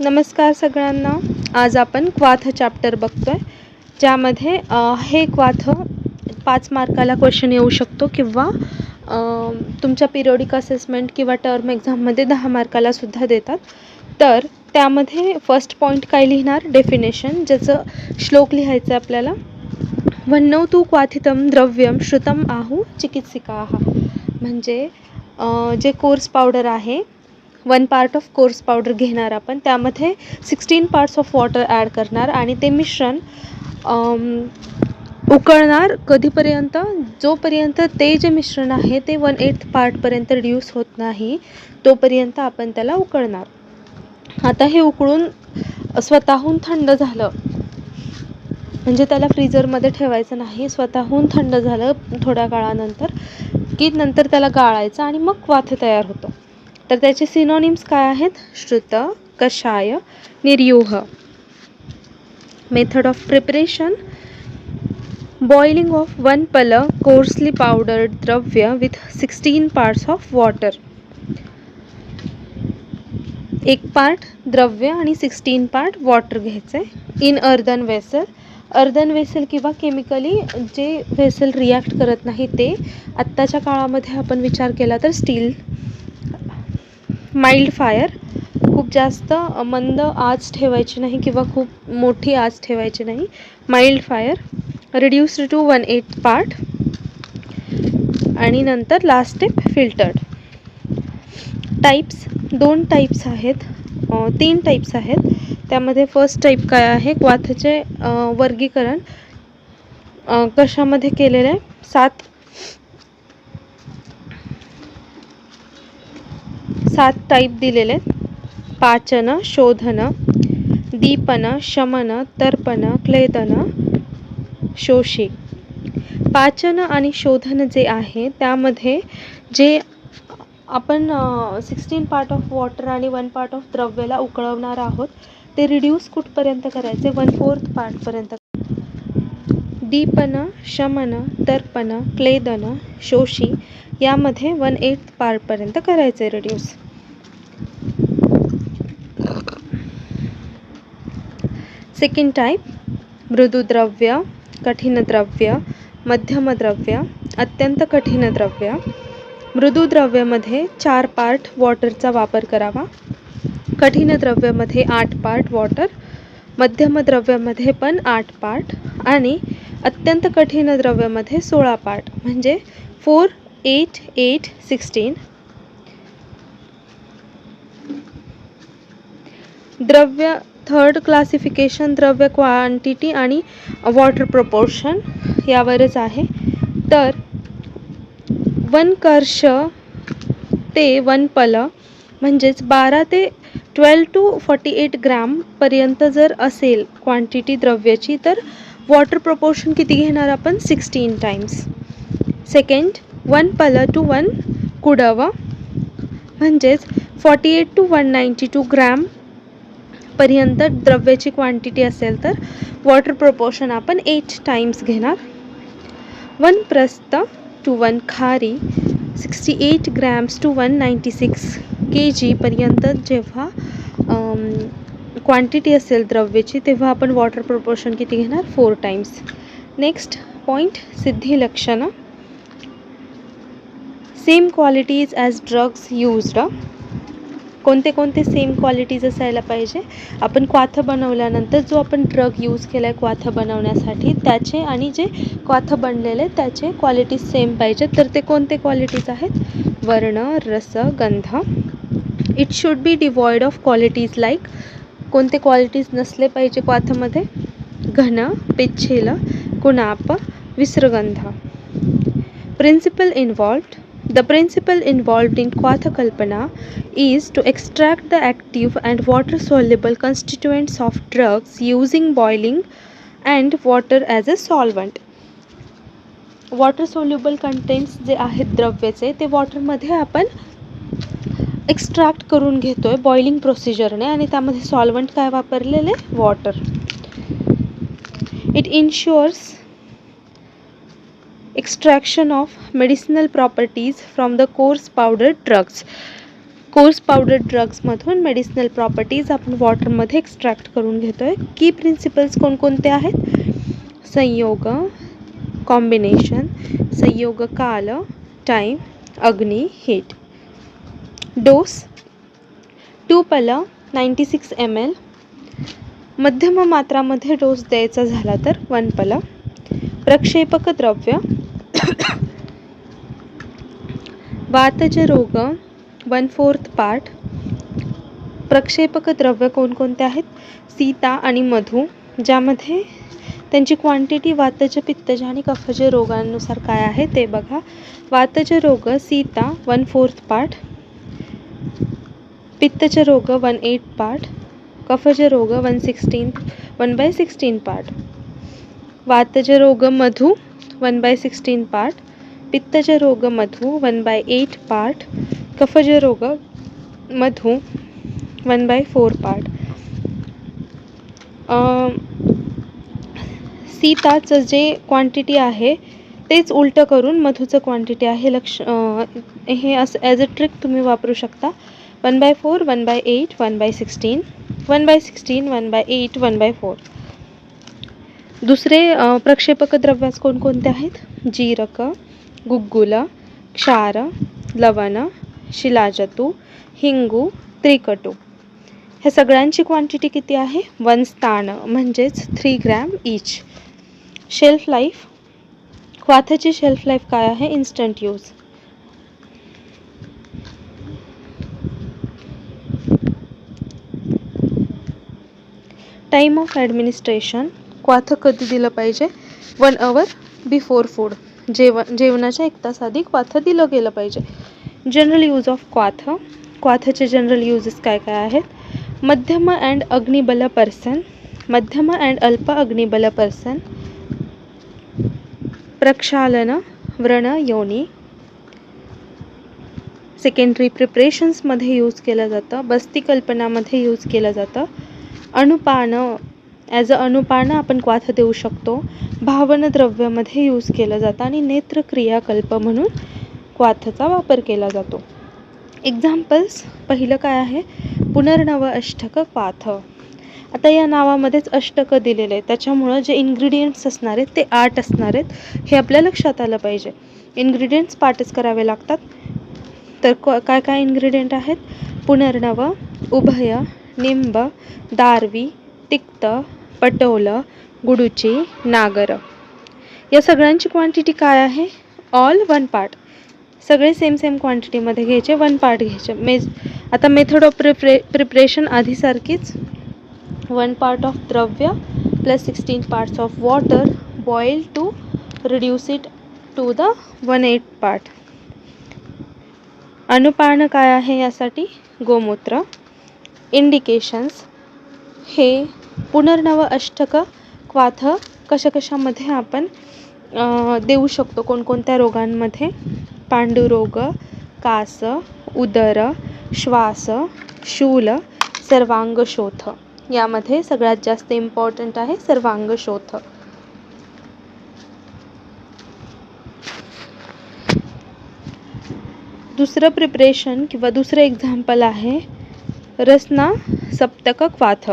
नमस्कार सगळ्यांना. आज आपण क्वाथ चॅप्टर बघतोय, ज्यामध्ये हे क्वाथ 5 मार्काला क्वेश्चन येऊ शकतो किंवा तुमच्या पिरियडिक असेसमेंट किंवा टर्म एक्झाममध्ये 10 मार्काला सुद्धा देतात. तर त्यामध्ये फर्स्ट पॉईंट काय लिहिणार, डेफिनेशन, ज्याचं श्लोक लिहायचं आपल्याला. वन्नौ तु क्वाथितं द्रव्यम श्रुतम आहु चिकित्सिकाः. म्हणजे जे कोर्स पावडर आहे, 1 पार्ट ऑफ कोर्स पावडर घेणार आपण, त्यामध्ये 16 पार्ट्स ऑफ वॉटर ॲड करणार आणि ते मिश्रण उकळणार कधीपर्यंत, जोपर्यंत ते जे मिश्रण आहे ते 1/8 पार्टपर्यंत रिड्यूस होत नाही तोपर्यंत आपण त्याला उकळणार. आता हे उकळून स्वतःहून थंड झालं, म्हणजे त्याला फ्रीजरमध्ये ठेवायचं नाही, स्वतःहून थंड झालं थोड्या काळानंतर की नंतर त्याला गाळायचं आणि मग क्वाथ तयार होतं. तर त्याचे सिनोनिम्स काय आहेत? श्रुत, कषाय, निर्यूह. Method of preparation: boiling of 1 पल कोर्सली पावडर्ड द्रव्य with 16 parts of water. 1 part द्रव्य आणि 16 पार्ट वॉटर घ्यायचे in earthen vessel. Earthen vessel किंवा केमिकली जे वेसल रिॲक्ट करत नाही ते. आत्ताच्या काळामध्ये आपण विचार केला तर स्टील. माइल्ड फायर, खूप जास्त मंद आच ठेवायची नाही किंवा खूप मोठी आच ठेवायची नाही. Mild fire. Reduced to 1/8 part. आणि नंतर last step filtered. Types 2 types आहेत, 3 टाईप्स आहेत. त्यामध्ये फर्स्ट टाईप काय आहे? क्वाथचे वर्गीकरण कशामध्ये केलेलं आहे? 7 टाईप दिलेले आहेत. पाचन, शोधन, दीपन, शमन, तर्पण, क्लेदन, शोषी. पाचन आणि शोधन जे आहे त्यामध्ये जे आपण 16 पार्ट ऑफ वॉटर आणि 1 पार्ट ऑफ द्रव्याला उकळवणार आहोत ते रिड्यूस कुठपर्यंत करायचे? 1/4 पार्टपर्यंत. दीपन, शमन, तर्पण, क्लेदन, शोषी यामध्ये 1/8 पार्टपर्यंत करायचे रिड्यूस. सेकंड टाईप: मृदू द्रव्य, कठीण द्रव्य, मध्यम द्रव्य, अत्यंत कठीण द्रव्य. मृदू द्रव्यामध्ये 4 पार्ट वॉटरचा वापर करावा. कठीण द्रव्यामध्ये 8 पार्ट वॉटर. मध्यम द्रव्यामध्ये पण 8 पार्ट आणि अत्यंत कठीण द्रव्यामध्ये 16 पार्ट, म्हणजे 4, 8, 8, 16. द्रव्य थर्ड क्लासिफिकेशन द्रव्य क्वांटिटी आणि वॉटर प्रपोर्शन यावरच आहे. तर 1 कर्ष ते 1 पल म्हणजेच 12 ते 12 to 48 ग्रॅमपर्यंत जर असेल क्वांटिटी द्रव्याची, तर वॉटर प्रपोर्शन किती घेणार आपण? 16 टाइम्स. सेकंड, 1 पल टू 1 कुडव म्हणजेच 48 to 192 ग्रॅम पर्यंत द्रव्याची क्वांटिटी असेल तर वॉटर प्रपोर्शन आपण 8 टाइम्स घेणार. 1 प्रस्थ टू 1 खारी 68 ग्रॅम्स टू 196 kg पर्यंत जेव्हा क्वांटिटी असेल द्रव्याची तेव्हा आपण वॉटर प्रपोर्शन किती घेणार? 4 टाइम्स. नेक्स्ट पॉईंट, सिद्धी लक्षणं. Same qualities as drugs used. कोणते कोणते सेम क्वालिटीज असायला पाहिजे? आपण क्वाथ बनवल्यानंतर जो आपण ड्रग यूज केला आहे क्वाथ बनवण्यासाठी त्याचे आणि जे क्वाथ बनलेले त्याचे क्वालिटीज सेम पाहिजेत. तर ते कोणते क्वालिटीज आहेत? वर्ण, रस, गंध. It should be devoid of qualities like. कोणते क्वालिटीज नसले पाहिजे क्वाथमध्ये? घन, पिच्छील, कुणाप, विसर्गंध. Principle involved. The principle involved in Quath Kalpana is to extract the active and water-soluble constituents of drugs using boiling and water as a solvent. Water-soluble contents जे आहेत द्रव्याचे ते वॉटरमध्ये आपण एक्स्ट्रॅक्ट करून घेतोय बॉइलिंग प्रोसिजरने आणि त्यामध्ये सॉल्वंट काय वापरलेले? Water. It ensures extraction of medicinal properties from the coarse powdered drugs. Coarse powder ड्रग्समधून मेडिसिनल प्रॉपर्टीज आपण वॉटरमध्ये एक्स्ट्रॅक्ट करून घेतो आहे. की प्रिन्सिपल्स कोणकोणते आहेत? संयोग, कॉम्बिनेशन, संयोग काल, टाईम, अग्नी, हीट. डोस 2 पल 96 ml. मध्यम मात्रामध्ये डोस द्यायचा झाला तर 1 पल. प्रक्षेपक द्रव्य वातज रोग 1/4 पार्ट. प्रक्षेपक द्रव्य कोणकोणते आहेत? सीता आणि मधु, ज्यामध्ये त्यांची क्वांटिटी वातज, पित्तज आणि कफज रोगांनुसार काय आहे ते बघा. वातज रोग सीता 1/4 पार्ट, पित्तज रोग 1/8 पार्ट, कफज रोग 1/16 पार्ट. वातज रोग मधु 1/16 पार्ट, पित्तज रोग मधु 1/8 पार्ट, कफज रोग मधु 1/4 पार्ट. सीताचं जे क्वांटिटी आहे तेच उलटं करून मधुचं क्वांटिटी आहे. हे असं ॲज अ ट्रिक तुम्ही वापरू शकता. 1/4, 1/8, 1/16, 1/16, 1/8, 1/4. दुसरे प्रक्षेपक द्रव्यास कोणकोणते आहेत? जीरक, गुग्गुल, क्षार, लवण, शिलाजतू, हिंगू, त्रिकटू. ह्या सगळ्यांची क्वांटिटी किती आहे? 1 स्थान म्हणजेच 3 ग्रॅम ईच. शेल्फ लाईफ, क्वाथची शेल्फ लाईफ काय आहे? Instant use. Time of administration, क्वाथ कधी दिलं पाहिजे? 1 hour बिफोर फूड. जेवणाच्या 1 तास आधी क्वाथ दिलं गेलं पाहिजे. जनरल यूज ऑफ क्वाथ, क्वाथचे जनरल यूजेस काय काय आहेत? मध्यम अँड अग्निबल पर्सन, मध्यम अँड अल्प अग्निबल पर्सन, प्रक्षालन, व्रण, योनी. सेकंडरी प्रिपरेशन्समध्ये यूज केलं जातं. बस्ती कल्पनामध्ये यूज केलं जातं. अणुपान, ॲज अ अणुपान आपण क्वाथ देऊ शकतो. भावन द्रव्यामध्ये यूज केलं जातं आणि नेत्रक्रियाकल्प म्हणून क्वाथचा वापर केला जातो. एक्झाम्पल्स, पहिलं काय आहे? पुनर्नव अष्टक क्वाथ. आता या नावामध्येच अष्टक दिलेले आहेत, त्याच्यामुळं जे इन्ग्रेडियंट्स असणार आहेत ते 8 असणार आहेत, हे आपल्या लक्षात आलं पाहिजे. इन्ग्रेडियंट्स पाठच करावे लागतात. तर काय काय इन्ग्रेडियंट आहेत? पुनर्नव, उभय, निंब, दारवी, तिक्त, पटोल, गुडुची, नागर. या सगळ्यांची क्वांटिटी काय आहे? All 1 part. सगळे सेम क्वांटिटीमध्ये घ्यायचे, 1 पार्ट घ्यायचे. आता मेथड ऑफ प्रिपरेशन आधीसारखीच. 1 part of द्रव्य plus 16 parts of water boiled to reduce it to the 1/8 part. अणुपान काय आहे यासाठी? गोमूत्र. इंडिकेशन्स, हे पुनर्नव अष्टक क्वाथ कशामध्ये आपण देऊ शकतो? कोणकोणत्या रोगांमध्ये? पांडुरोग, कास, उदर, श्वास, शूल, सर्वांगशोथ. यामध्ये सगळ्यात जास्त इम्पॉर्टंट आहे सर्वांगशोथ. दुसरं प्रिपरेशन किंवा दुसरं एक्झाम्पल आहे रसना सप्तक क्वाथ.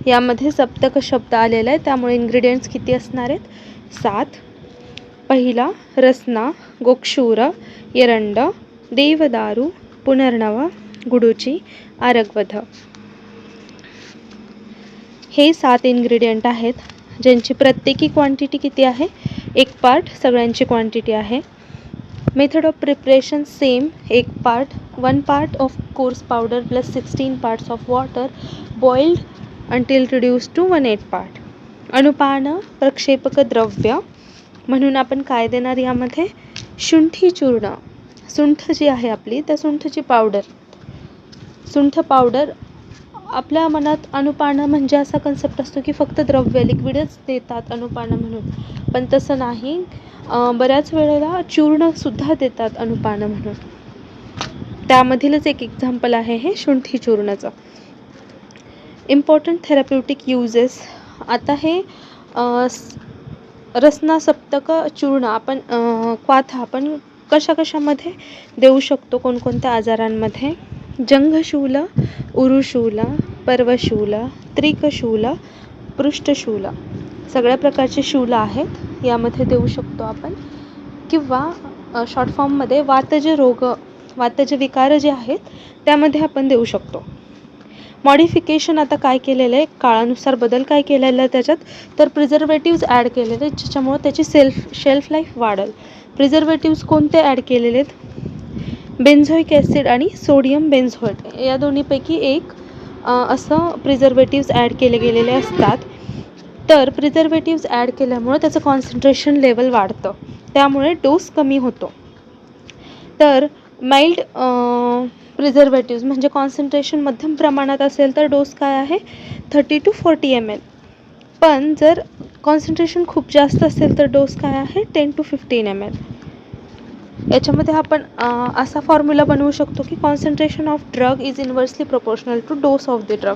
यामध्ये सप्तक शब्द आलेला आहे, त्यामुळे इन्ग्रेडियंट्स किती असणार आहेत? 7. पहिला रसना, गोक्षूर, एरंड, देवदारू, पुनर्नव, गुडुची, आरगवध. हे 7 इन्ग्रेडियंट आहेत, ज्यांची प्रत्येकी क्वांटिटी किती आहे? 1 पार्ट सगळ्यांची क्वांटिटी आहे. Method of preparation same. 1 part of coarse powder plus 16 parts of water boiled until reduced to 1/8 part. अणुपान प्रक्षेपक द्रव्य म्हणून आपण काय देणार यामध्ये? शुंठी चूर्ण. सुंठ जी आहे आपली, त्या सुंठची पावडर. सुंठ पावडर. आपल्या मनात अणुपान म्हणजे असा कन्सेप्ट असतो की फक्त द्रव्य लिक्विडच देतात अणुपान म्हणून, पण तसं नाही. बऱ्याच वेळेला चूर्णसुद्धा देतात अणुपान म्हणून. त्यामधीलच एक एक्झाम्पल आहे हे शुंठी चूर्णाचं. Important therapeutic uses. आता हे रसना सप्तक चूर्ण आपण क्वाथ आपण कशामध्ये देऊ शकतो? कोणकोणत्या आजारांमध्ये? जंघशूल, उरुशूल, पर्वशूल, त्रिकशूल, पृष्ठशूल सगळ्या प्रकारचे शूल आहेत, यामध्ये देऊ शकतो आपण. किंवा शॉर्ट फॉर्ममध्ये वातज रोग, वातज विकार जे आहेत त्यामध्ये आपण देऊ शकतो. मॉडिफिकेशन आता काय केलेलं आहे, काळानुसार बदल काय केलेला आहे त्याच्यात, तर प्रिझर्वेटिव्ज ॲड केलेले आहेत ज्याच्यामुळे त्याची शेल्फ लाईफ वाढेल. प्रिझर्वेटिव्ज कोणते ॲड केलेले आहेत, बेन्झोइक ॲसिड आणि सोडियम बेन्झोएट या दोन्हीपैकी एक असं प्रिझर्वेटिव्ज ॲड केले गेलेले असतात. तर प्रिझर्वेटिव्ज ॲड केल्यामुळे त्याचं कॉन्सन्ट्रेशन लेवल वाढतं, त्यामुळे डोस कमी होतो. तर माइल्ड प्रिझर्वेटिव्ज म्हणजे कॉन्सन्ट्रेशन मध्यम प्रमाणात असेल तर डोस काय आहे 30 to 40 ml. पण जर कॉन्सन्ट्रेशन खूप जास्त असेल तर डोस काय आहे 10 to 15 ml. याच्यामध्ये आपण असा फॉर्म्युला बनवू शकतो की concentration of drug is inversely proportional to dose of the drug.